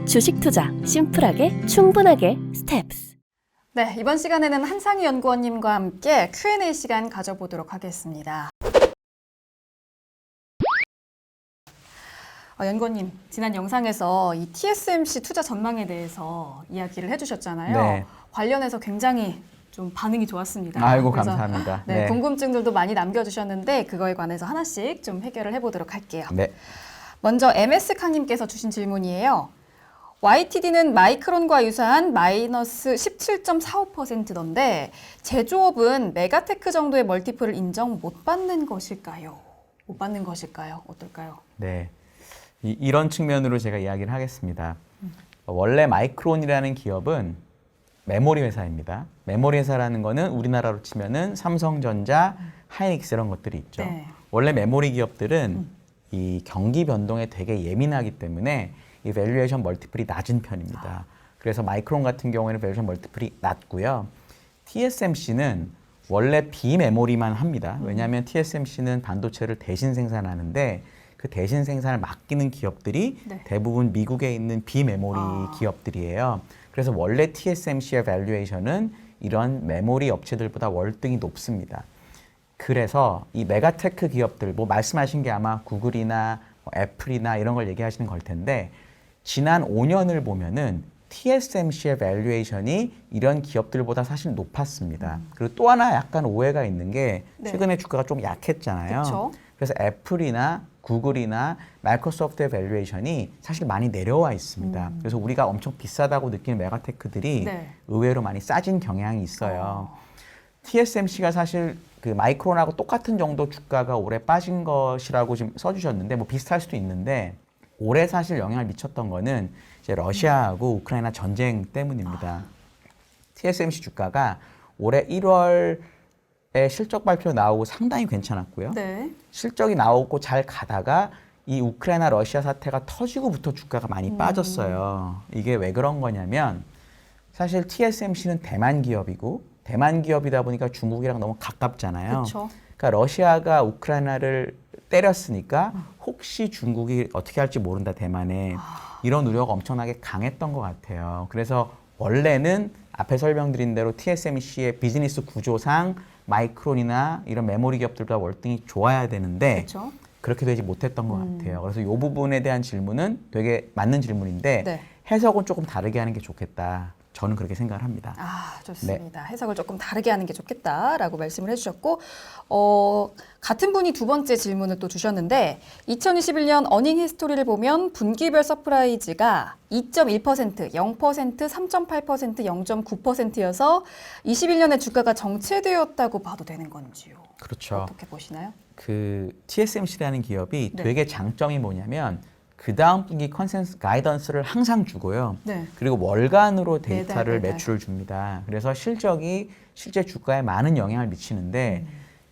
주식 투자 심플하게 충분하게 스텝스. 네, 이번 시간에는 한상희 연구원님과 함께 Q&A 시간 가져보도록 하겠습니다. 연구원님, 지난 영상에서 이 TSMC 투자 전망에 대해서 이야기를 해주셨잖아요. 네. 관련해서 굉장히 좀 반응이 좋았습니다. 아이고, 그래서 감사합니다. 네, 궁금증들도 많이 남겨주셨는데 그거에 관해서 하나씩 좀 해결을 해보도록 할게요. 네. 먼저 MS카님께서 주신 질문이에요. YTD는 마이크론과 유사한 마이너스 17.45%던데 제조업은 메가테크 정도의 멀티플을 인정 못 받는 것일까요? 못 받는 것일까요? 어떨까요? 네. 이런 측면으로 제가 이야기를 하겠습니다. 원래 마이크론이라는 기업은 메모리 회사입니다. 메모리 회사라는 거는 우리나라로 치면은 삼성전자, 하이닉스 이런 것들이 있죠. 네. 원래 메모리 기업들은 이 경기 변동에 되게 예민하기 때문에 이 밸류에이션 멀티플이 낮은 편입니다. 그래서 마이크론 같은 경우에는 밸류에이션 멀티플이 낮고요. TSMC는 원래 비메모리만 합니다. 왜냐하면 TSMC는 반도체를 대신 생산하는데 그 대신 생산을 맡기는 기업들이 네. 대부분 미국에 있는 비메모리 기업들이에요. 그래서 원래 TSMC의 밸류에이션은 이런 메모리 업체들보다 월등히 높습니다. 그래서 이 메가테크 기업들, 뭐 말씀하신 게 아마 구글이나 애플이나 이런 걸 얘기하시는 걸 텐데 지난 5년을 보면은 TSMC의 밸류에이션이 이런 기업들보다 사실 높았습니다. 그리고 또 하나 약간 오해가 있는 게 최근에 주가가 좀 약했잖아요. 그쵸? 그래서 애플이나 구글이나 마이크로소프트의 밸류에이션이 사실 많이 내려와 있습니다. 그래서 우리가 엄청 비싸다고 느끼는 메가테크들이 네. 의외로 많이 싸진 경향이 있어요. TSMC가 사실 그 마이크론하고 똑같은 정도 주가가 올해 빠진 것이라고 지금 써주셨는데 뭐 비슷할 수도 있는데 올해 사실 영향을 미쳤던 거는 이제 러시아하고 우크라이나 전쟁 때문입니다. TSMC 주가가 올해 1월에 실적 발표 나오고 상당히 괜찮았고요. 네. 실적이 나오고 잘 가다가 이 우크라이나 러시아 사태가 터지고부터 주가가 많이 빠졌어요. 이게 왜 그런 거냐면 사실 TSMC는 대만 기업이고 대만 기업이다 보니까 중국이랑 너무 가깝잖아요. 그쵸. 그러니까 러시아가 우크라이나를 때렸으니까 혹시 중국이 어떻게 할지 모른다 대만에 이런 우려가 엄청나게 강했던 것 같아요. 그래서 원래는 앞에 설명드린 대로 TSMC의 비즈니스 구조상 마이크론이나 이런 메모리 기업들보다 월등히 좋아야 되는데 그쵸? 그렇게 되지 못했던 것 같아요. 그래서 이 부분에 대한 질문은 되게 맞는 질문인데 네. 해석은 조금 다르게 하는 게 좋겠다. 저는 그렇게 생각을 합니다. 좋습니다. 해석을 조금 다르게 하는 게 좋겠다라고 말씀을 해주셨고 같은 분이 두 번째 질문을 또 주셨는데 2021년 어닝 히스토리를 보면 분기별 서프라이즈가 2.1%, 0%, 3.8%, 0.9%여서 21년에 주가가 정체되었다고 봐도 되는 건지요? 그렇죠. 어떻게 보시나요? 그 TSMC라는 기업이 네. 되게 장점이 뭐냐면 그 다음 분기 컨센서스 가이던스를 항상 주고요. 네. 그리고 월간으로 데이터를 매달. 매출을 줍니다. 그래서 실적이 실제 주가에 많은 영향을 미치는데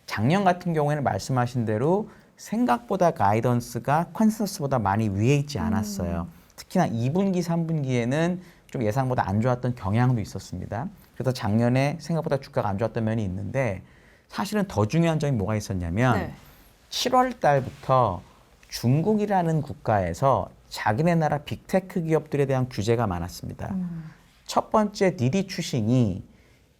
작년 같은 경우에는 말씀하신 대로 생각보다 가이던스가 컨센서스보다 많이 위에 있지 않았어요. 특히나 2분기, 3분기에는 좀 예상보다 안 좋았던 경향도 있었습니다. 그래서 작년에 생각보다 주가가 안 좋았던 면이 있는데 사실은 더 중요한 점이 뭐가 있었냐면 네. 7월 달부터 중국이라는 국가에서 자기네 나라 빅테크 기업들에 대한 규제가 많았습니다. 첫 번째 디디 추싱이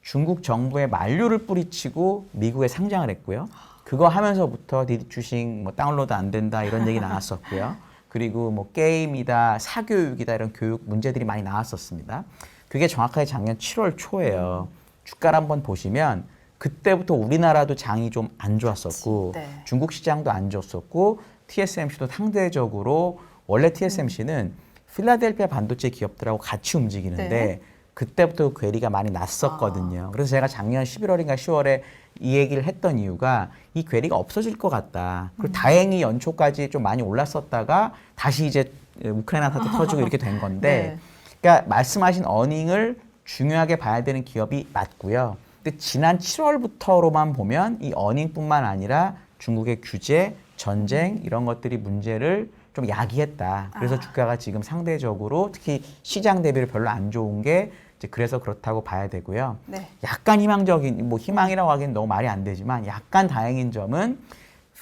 중국 정부에 만류를 뿌리치고 미국에 상장을 했고요. 그거 하면서부터 디디 추싱 뭐 다운로드 안 된다 이런 얘기 나왔었고요. 그리고 뭐 게임이다, 사교육이다 이런 교육 문제들이 많이 나왔었습니다. 그게 정확하게 작년 7월 초예요. 주가를 한번 보시면 그때부터 우리나라도 장이 좀 안 좋았었고 네. 중국 시장도 안 좋았었고 TSMC도 상대적으로 원래 TSMC는 필라델피아 반도체 기업들하고 같이 움직이는데 네. 그때부터 괴리가 많이 났었거든요. 그래서 제가 작년 11월인가 10월에 이 얘기를 했던 이유가 이 괴리가 없어질 것 같다. 그리고 다행히 연초까지 좀 많이 올랐었다가 다시 이제 우크라이나 사태 터지고 이렇게 된 건데 네. 그러니까 말씀하신 어닝을 중요하게 봐야 되는 기업이 맞고요. 근데 지난 7월부터로만 보면 이 어닝뿐만 아니라 중국의 규제, 전쟁 이런 것들이 문제를 좀 야기했다. 그래서 주가가 지금 상대적으로 특히 시장 대비를 별로 안 좋은 게 이제 그래서 그렇다고 봐야 되고요. 네. 약간 희망적인 뭐 희망이라고 하기엔 너무 말이 안 되지만 약간 다행인 점은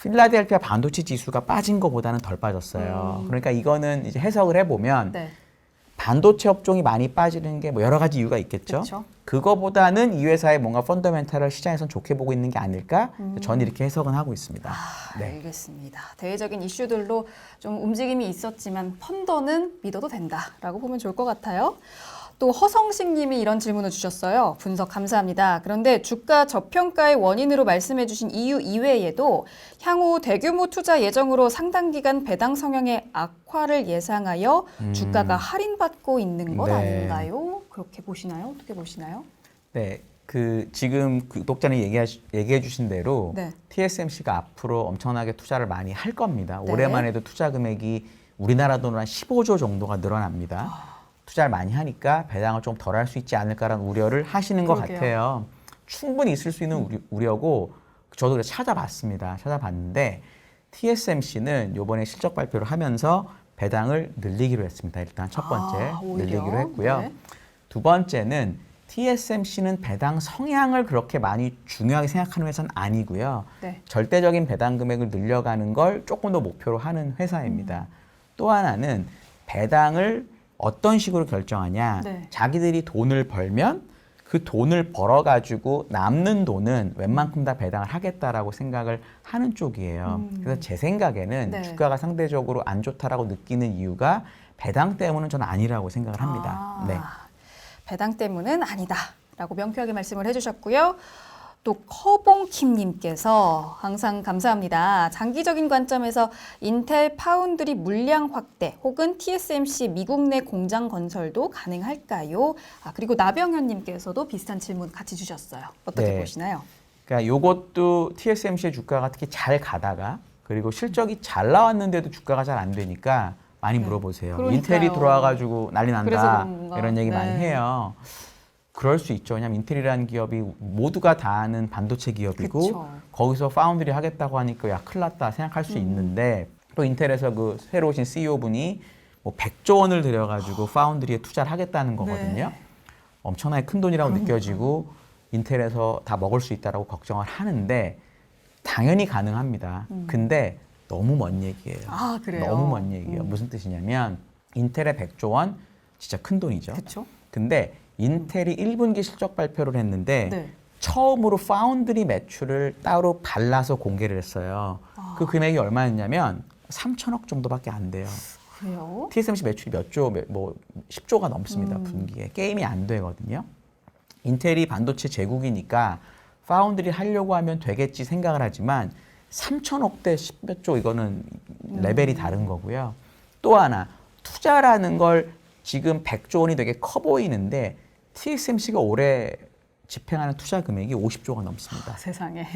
필라델피아 반도체 지수가 빠진 것보다는 덜 빠졌어요. 그러니까 이거는 이제 해석을 해보면 네. 반도체 업종이 많이 빠지는 게 뭐 여러 가지 이유가 있겠죠. 그쵸. 그거보다는 이 회사의 뭔가 펀더멘탈을 시장에선 좋게 보고 있는 게 아닐까? 저는 이렇게 해석은 하고 있습니다. 네. 알겠습니다. 대외적인 이슈들로 좀 움직임이 있었지만 펀더는 믿어도 된다라고 보면 좋을 것 같아요. 또 허성식 님이 이런 질문을 주셨어요. 분석 감사합니다. 그런데 주가 저평가의 원인으로 말씀해 주신 이유 이외에도 향후 대규모 투자 예정으로 상당 기간 배당 성향의 악화를 예상하여 주가가 할인받고 있는 것 네. 아닌가요? 그렇게 보시나요? 어떻게 보시나요? 네. 지금 구독자님 얘기해 주신 대로 네. TSMC가 앞으로 엄청나게 투자를 많이 할 겁니다. 네. 올해만 해도 투자 금액이 우리나라 돈으로 한 15조 정도가 늘어납니다. 투자를 많이 하니까 배당을 좀 덜 할 수 있지 않을까라는 우려를 하시는 것 그러게요. 같아요. 충분히 있을 수 있는 우려고 저도 그래서 찾아봤습니다. 찾아봤는데 TSMC는 이번에 실적 발표를 하면서 배당을 늘리기로 했습니다. 일단 첫 번째 오히려? 늘리기로 했고요. 네. 두 번째는 TSMC는 배당 성향을 그렇게 많이 중요하게 생각하는 회사는 아니고요. 네. 절대적인 배당 금액을 늘려가는 걸 조금 더 목표로 하는 회사입니다. 또 하나는 배당을 어떤 식으로 결정하냐. 네. 자기들이 돈을 벌면 그 돈을 벌어가지고 남는 돈은 웬만큼 다 배당을 하겠다라고 생각을 하는 쪽이에요. 그래서 제 생각에는 네. 주가가 상대적으로 안 좋다라고 느끼는 이유가 배당 때문은 저는 아니라고 생각을 합니다. 네. 배당 때문은 아니다라고 명쾌하게 말씀을 해주셨고요. 또 커봉킴님께서 항상 감사합니다. 장기적인 관점에서 인텔 파운드리 물량 확대 혹은 TSMC 미국 내 공장 건설도 가능할까요? 그리고 나병현님께서도 비슷한 질문 같이 주셨어요. 어떻게 네. 보시나요? 그러니까 요것도 TSMC의 주가가 특히 잘 가다가 그리고 실적이 잘 나왔는데도 주가가 잘 안 되니까 많이 물어보세요. 그러니까요. 인텔이 들어와가지고 난리 그래서 난다 그런 건가? 이런 얘기 네. 많이 해요. 그럴 수 있죠. 왜냐하면 인텔이라는 기업이 모두가 다 아는 반도체 기업이고 그쵸. 거기서 파운드리 하겠다고 하니까 야 큰일 났다 생각할 수 있는데 또 인텔에서 그 새로 오신 CEO 분이 뭐 100조 원을 들여가지고 파운드리에 투자를 하겠다는 거거든요. 네. 엄청나게 큰 돈이라고 느껴지고 인텔에서 다 먹을 수 있다라고 걱정을 하는데 당연히 가능합니다. 근데 너무 먼 얘기예요. 그래요? 너무 먼 얘기예요. 무슨 뜻이냐면 인텔의 100조 원 진짜 큰 돈이죠. 그렇죠. 근데 인텔이 1분기 실적 발표를 했는데 네. 처음으로 파운드리 매출을 따로 발라서 공개를 했어요. 그 금액이 얼마였냐면 3천억 정도밖에 안 돼요. 그래요? TSMC 매출이 몇 조, 뭐 10조가 넘습니다. 분기에. 게임이 안 되거든요. 인텔이 반도체 제국이니까 파운드리 하려고 하면 되겠지 생각을 하지만 3천억대 10몇 조 이거는 레벨이 다른 거고요. 또 하나 투자라는 걸 지금 100조 원이 되게 커 보이는데 TSMC가 올해 집행하는 투자 금액이 50조가 넘습니다. 세상에.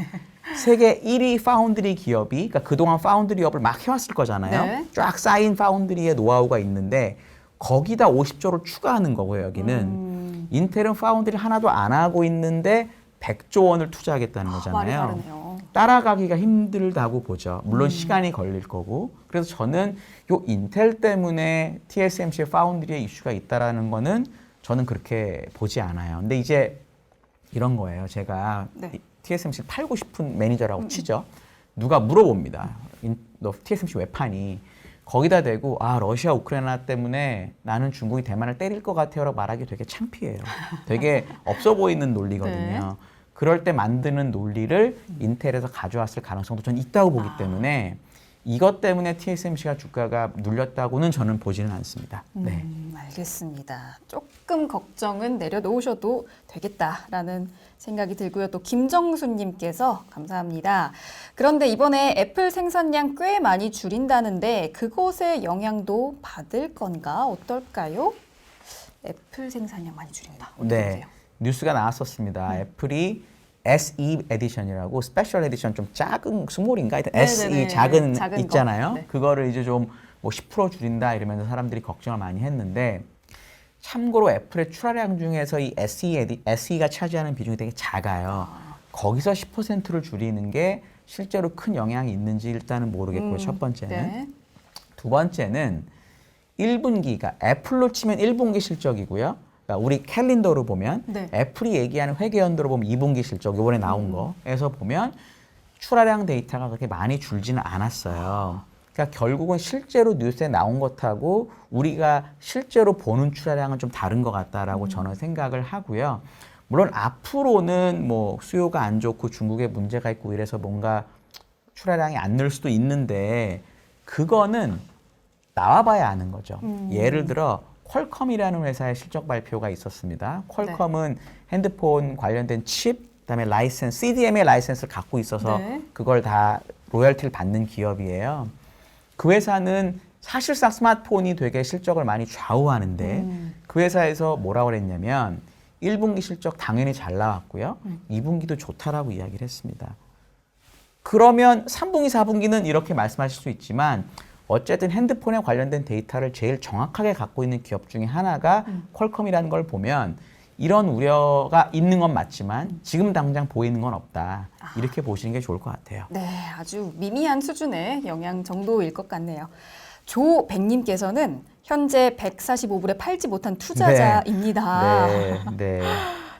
세계 1위 파운드리 기업이, 그러니까 그동안 파운드리 업을 막 해왔을 거잖아요. 네. 쫙 쌓인 파운드리의 노하우가 있는데 거기다 50조를 추가하는 거고요, 여기는. 인텔은 파운드리 하나도 안 하고 있는데 100조 원을 투자하겠다는 말이 거잖아요. 다르네요. 따라가기가 힘들다고 보죠. 물론 시간이 걸릴 거고. 그래서 저는 요 인텔 때문에 TSMC의 파운드리에 이슈가 있다라는 거는 저는 그렇게 보지 않아요. 근데 이제 이런 거예요. 제가 네. TSMC 팔고 싶은 매니저라고 치죠. 누가 물어봅니다. 너 TSMC 왜 파니? 거기다 대고 러시아 우크라이나 때문에 나는 중국이 대만을 때릴 것 같아요라고 말하기 되게 창피해요. 되게 없어 보이는 논리거든요. 네. 그럴 때 만드는 논리를 인텔에서 가져왔을 가능성도 저는 있다고 보기 때문에 이것 때문에 TSMC가 주가가 눌렸다고는 저는 보지는 않습니다. 네. 알겠습니다. 조금 걱정은 내려놓으셔도 되겠다라는 생각이 들고요. 또 김정수님께서 감사합니다. 그런데 이번에 애플 생산량 꽤 많이 줄인다는데 그것의 영향도 받을 건가 어떨까요? 애플 생산량 많이 줄인다. 어떻게 네. 보세요? 뉴스가 나왔었습니다. 애플이 SE 에디션이라고 스페셜 에디션 좀 작은 스몰인가 하여튼 네네네. SE 작은 작은 있잖아요. 거. 네. 그거를 이제 좀 뭐 10% 줄인다 이러면서 사람들이 걱정을 많이 했는데 참고로 애플의 출하량 중에서 이 SE가 차지하는 비중이 되게 작아요. 거기서 10%를 줄이는 게 실제로 큰 영향이 있는지 일단은 모르겠고요. 첫 번째는. 네. 두 번째는 1분기가 애플로 치면 1분기 실적이고요. 그러니까 우리 캘린더로 보면 네. 애플이 얘기하는 회계연도로 보면 2분기 실적 이번에 나온 거에서 보면 출하량 데이터가 그렇게 많이 줄지는 않았어요. 그러니까 결국은 실제로 뉴스에 나온 것하고 우리가 실제로 보는 출하량은 좀 다른 것 같다라고 저는 생각을 하고요. 물론 앞으로는 뭐 수요가 안 좋고 중국에 문제가 있고 이래서 뭔가 출하량이 안 늘 수도 있는데 그거는 나와봐야 아는 거죠. 예를 들어 퀄컴이라는 회사의 실적 발표가 있었습니다. 퀄컴은 핸드폰 관련된 칩, 그다음에 라이센스, CDMA 라이센스를 갖고 있어서 네. 그걸 다 로열티를 받는 기업이에요. 그 회사는 사실상 스마트폰이 되게 실적을 많이 좌우하는데 그 회사에서 뭐라고 그랬냐면 1분기 실적 당연히 잘 나왔고요. 2분기도 좋다라고 이야기를 했습니다. 그러면 3분기, 4분기는 이렇게 말씀하실 수 있지만 어쨌든 핸드폰에 관련된 데이터를 제일 정확하게 갖고 있는 기업 중에 하나가 퀄컴이라는 걸 보면 이런 우려가 있는 건 맞지만 지금 당장 보이는 건 없다. 이렇게 보시는 게 좋을 것 같아요. 네, 아주 미미한 수준의 영향 정도일 것 같네요. 조백님께서는 현재 145불에 팔지 못한 투자자입니다. 네.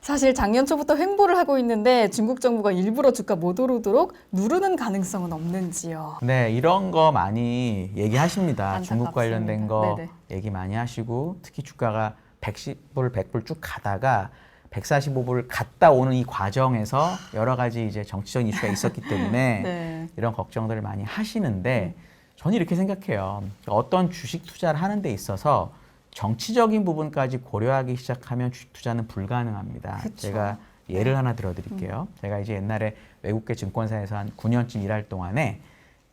사실 작년 초부터 횡보를 하고 있는데 중국 정부가 일부러 주가 못 오르도록 누르는 가능성은 없는지요? 네, 이런 거 많이 얘기하십니다. 중국 안타깝습니다. 관련된 거 네네. 얘기 많이 하시고 특히 주가가 110불, 100불 쭉 가다가 145불 갔다 오는 이 과정에서 여러 가지 이제 정치적인 이슈가 있었기 때문에 네. 이런 걱정들을 많이 하시는데 저는 이렇게 생각해요. 어떤 주식 투자를 하는 데 있어서 정치적인 부분까지 고려하기 시작하면 주식 투자는 불가능합니다. 그쵸. 제가 예를 하나 들어드릴게요. 제가 이제 옛날에 외국계 증권사에서 한 9년쯤 일할 동안에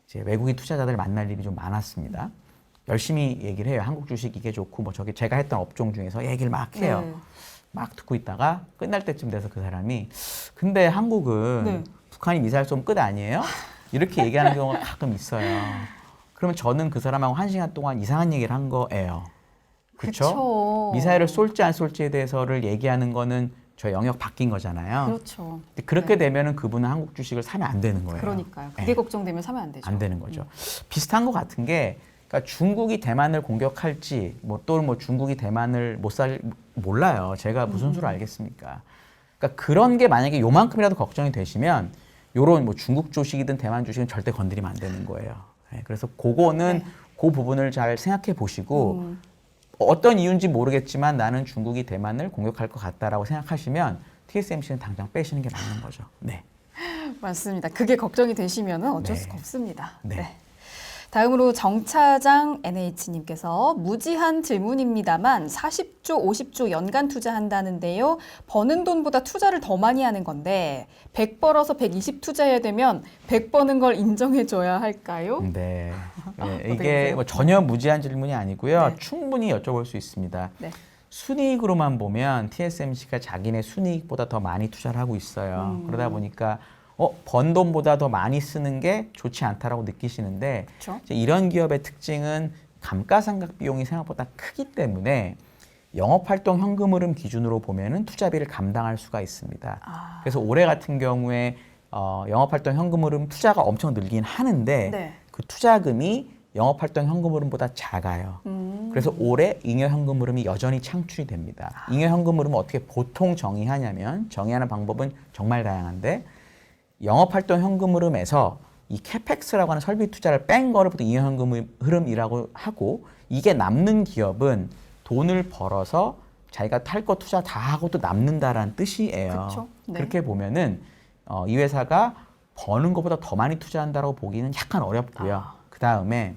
이제 외국인 투자자들 만날 일이 좀 많았습니다. 열심히 얘기를 해요. 한국 주식 이게 좋고 뭐 저게 제가 했던 업종 중에서 얘기를 막 해요. 네. 막 듣고 있다가 끝날 때쯤 돼서 그 사람이 근데 한국은 네. 북한이 미사일 쏘면 끝 아니에요? 이렇게 얘기하는 경우가 가끔 있어요. 그러면 저는 그 사람하고 1시간 동안 이상한 얘기를 한 거예요. 그렇죠? 그쵸. 미사일을 쏠지 안 쏠지에 대해서를 얘기하는 거는 저 영역 바뀐 거잖아요. 그렇죠. 근데 그렇게 네. 되면은 그분은 한국 주식을 사면 안 되는 거예요. 그러니까요. 그게 네. 걱정되면 사면 안 되죠. 안 되는 거죠. 비슷한 것 같은 게 그러니까 중국이 대만을 공격할지 뭐 또는 뭐 중국이 대만을 몰라요. 제가 무슨 수를 알겠습니까? 그러니까 그런 게 만약에 요만큼이라도 걱정이 되시면 요런 뭐 중국 주식이든 대만 주식은 절대 건드리면 안 되는 거예요. 네, 그래서 그거는 그 부분을 잘 생각해 보시고 어떤 이유인지 모르겠지만 나는 중국이 대만을 공격할 것 같다라고 생각하시면 TSMC는 당장 빼시는 게 맞는 거죠. 네. 맞습니다. 그게 걱정이 되시면 어쩔 네. 수가 없습니다. 네. 네. 다음으로 정차장 NH님께서 무지한 질문입니다만 40조, 50조 연간 투자한다는데요. 버는 돈보다 투자를 더 많이 하는 건데 100 벌어서 120 투자해야 되면 100 버는 걸 인정해줘야 할까요? 네. 네, 어떻게 이게 보세요? 뭐 전혀 무지한 질문이 아니고요. 네. 충분히 여쭤볼 수 있습니다. 네. 순이익으로만 보면 TSMC가 자기네 순이익보다 더 많이 투자를 하고 있어요. 그러다 보니까 번 돈보다 더 많이 쓰는 게 좋지 않다라고 느끼시는데 그렇죠. 이제 이런 기업의 특징은 감가상각 비용이 생각보다 크기 때문에 영업활동 현금 흐름 기준으로 보면은 투자비를 감당할 수가 있습니다. 그래서 올해 같은 경우에 영업활동 현금 흐름 투자가 엄청 늘긴 하는데 네. 그 투자금이 영업활동 현금 흐름보다 작아요. 그래서 올해 잉여 현금 흐름이 여전히 창출이 됩니다. 잉여 현금 흐름은 어떻게 보통 정의하냐면 정의하는 방법은 정말 다양한데 영업활동 현금 흐름에서 이 캐펙스라고 하는 설비 투자를 뺀 거를 보통 잉여 현금 흐름이라고 하고 이게 남는 기업은 돈을 벌어서 자기가 탈 거 투자 다 하고 또 남는다라는 뜻이에요. 그쵸? 네. 그렇게 보면은 이 회사가 버는 것보다 더 많이 투자한다라고 보기는 약간 어렵고요. 그 다음에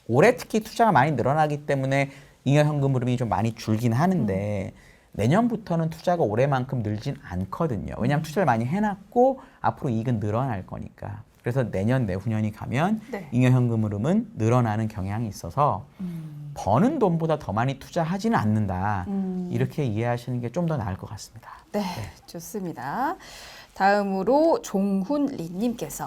올해 특히 투자가 많이 늘어나기 때문에 잉여 현금 흐름이 좀 많이 줄긴 하는데 내년부터는 투자가 올해만큼 늘진 않거든요. 왜냐하면 투자를 많이 해놨고 앞으로 이익은 늘어날 거니까. 그래서 내년, 내후년이 가면 네. 잉여 현금 흐름은 늘어나는 경향이 있어서 버는 돈보다 더 많이 투자하지는 않는다. 이렇게 이해하시는 게 좀 더 나을 것 같습니다. 네, 좋습니다. 다음으로 종훈리님께서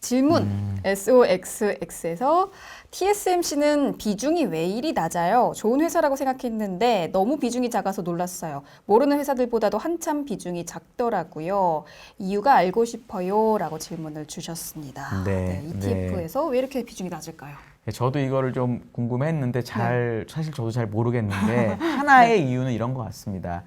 질문 SOXX에서 TSMC는 비중이 왜 이리 낮아요? 좋은 회사라고 생각했는데 너무 비중이 작아서 놀랐어요. 모르는 회사들보다도 한참 비중이 작더라고요. 이유가 알고 싶어요. 라고 질문을 주셨습니다. 네, ETF에서 왜 이렇게 비중이 낮을까요? 저도 이거를 좀 궁금했는데 사실 저도 잘 모르겠는데 하나의 이유는 이런 것 같습니다.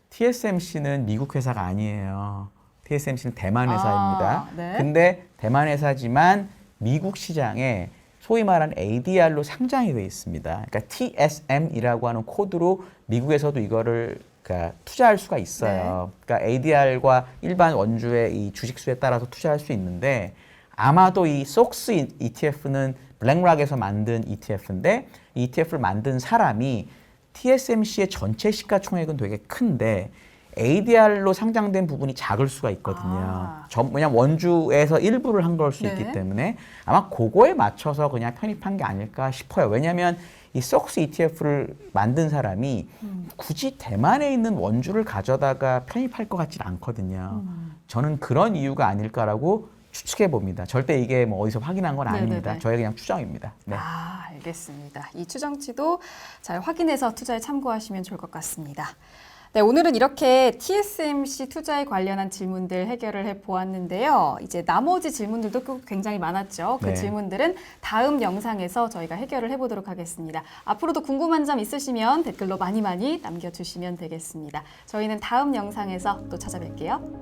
TSMC는 미국 회사가 아니에요. TSMC는 대만 회사입니다. 네. 근데 대만 회사지만 미국 시장에 소위 말하는 ADR로 상장이 되어 있습니다. 그러니까 TSM이라고 하는 코드로 미국에서도 이거를 그러니까 투자할 수가 있어요. 그러니까 ADR과 일반 원주의 이 주식수에 따라서 투자할 수 있는데 아마도 이 SOX ETF는 블랙락에서 만든 ETF인데 이 ETF를 만든 사람이 TSMC의 전체 시가총액은 되게 큰데 ADR로 상장된 부분이 작을 수가 있거든요. 왜냐면 원주에서 일부를 한 걸 수 네. 있기 때문에 아마 그거에 맞춰서 그냥 편입한 게 아닐까 싶어요. 왜냐하면 이 SOX ETF를 만든 사람이 굳이 대만에 있는 원주를 가져다가 편입할 것 같지는 않거든요. 저는 그런 이유가 아닐까라고 추측해 봅니다. 절대 이게 뭐 어디서 확인한 건 아닙니다. 네네네. 저의 그냥 추정입니다. 네. 알겠습니다. 이 추정치도 잘 확인해서 투자에 참고하시면 좋을 것 같습니다. 네, 오늘은 이렇게 TSMC 투자에 관련한 질문들 해결을 해보았는데요. 이제 나머지 질문들도 굉장히 많았죠. 그 네. 질문들은 다음 영상에서 저희가 해결을 해보도록 하겠습니다. 앞으로도 궁금한 점 있으시면 댓글로 많이 남겨주시면 되겠습니다. 저희는 다음 영상에서 또 찾아뵐게요.